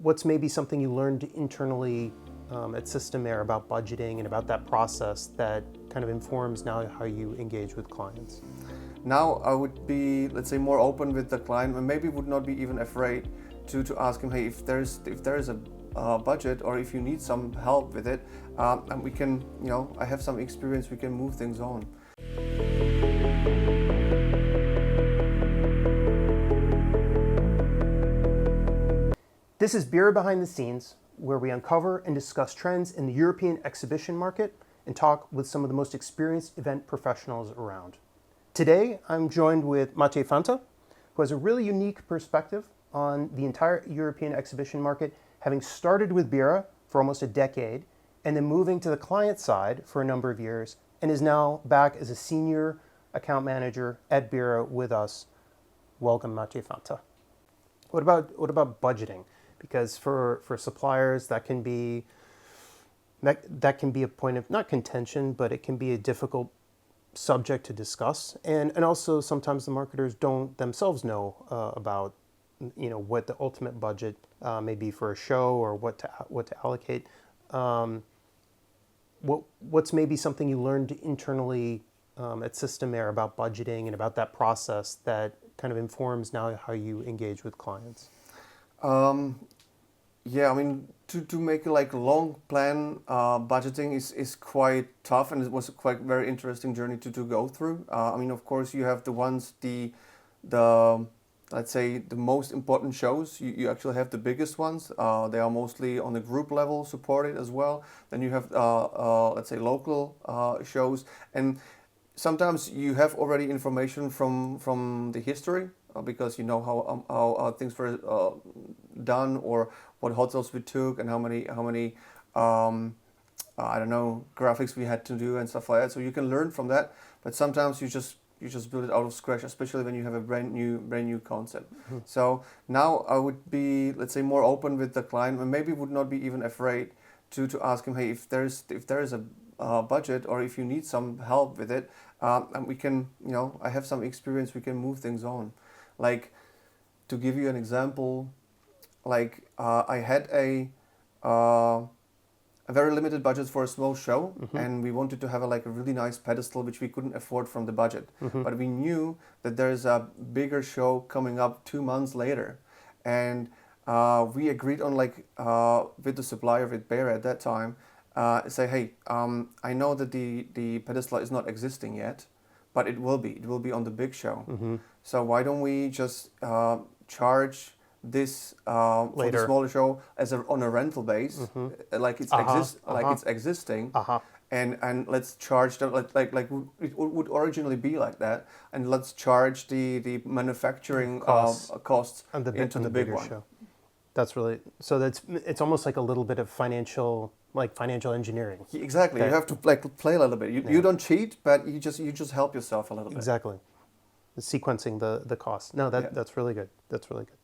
what's maybe something you learned internally at System Air about budgeting and about that process that kind of informs now how you engage with clients? Now I would be, let's say, more open with the client, and maybe would not be even afraid to ask him, hey, if there is a budget, or if you need some help with it, and we can, I have some experience, we can move things on. This is Beire Behind the Scenes, where we uncover and discuss trends in the European exhibition market and talk with some of the most experienced event professionals around. Today, I'm joined with Matěj, who has a really unique perspective on the entire European exhibition market, having started with Beire for almost a decade, and then moving to the client side for a number of years, and is now back as a senior account manager at Beire with us. Welcome, Matěj. What about budgeting? Because for suppliers, that can be a point of not contention, but it can be a difficult subject to discuss, and also sometimes the marketers don't themselves know about what the ultimate budget may be for a show, or what to allocate. What's maybe something you learned internally at System Air about budgeting and about that process that kind of informs now how you engage with clients? Yeah, I mean, to make a long plan budgeting is quite tough, and it was a quite very interesting journey to go through. I mean, of course, you have the ones, the let's say the most important shows. You actually have the biggest ones. They are mostly on the group level supported as well. Then you have let's say local shows, and sometimes you have already information from the history, because you know how things were done, or what hotels we took, and how many I don't know, graphics we had to do and stuff like that. So you can learn from that, but sometimes you just build it out of scratch, especially when you have a brand new concept. Mm-hmm. So now I would be, let's say, more open with the client, and maybe would not be even afraid to ask him, hey, if there is a budget, or if you need some help with it, and we can, I have some experience, we can move things on. Like, to give you an example, I had a very limited budget for a small show, mm-hmm. and we wanted to have a really nice pedestal, which we couldn't afford from the budget. Mm-hmm. But we knew that there's a bigger show coming up 2 months later, and we agreed on with the supplier, with Beire at that time, say, hey, I know that the pedestal is not existing yet, but it will be on the big show. Mm-hmm. So why don't we just charge this for the smaller show on a rental base, mm-hmm. It's existing, and let's charge them like it would originally be like that, and let's charge the manufacturing costs into the big one. Show. That's really, so it's almost like a little bit of financial engineering. Exactly. You have to play a little bit. You don't cheat, but you just help yourself a little bit. Exactly. Sequencing the costs. No, that's really good. That's really good.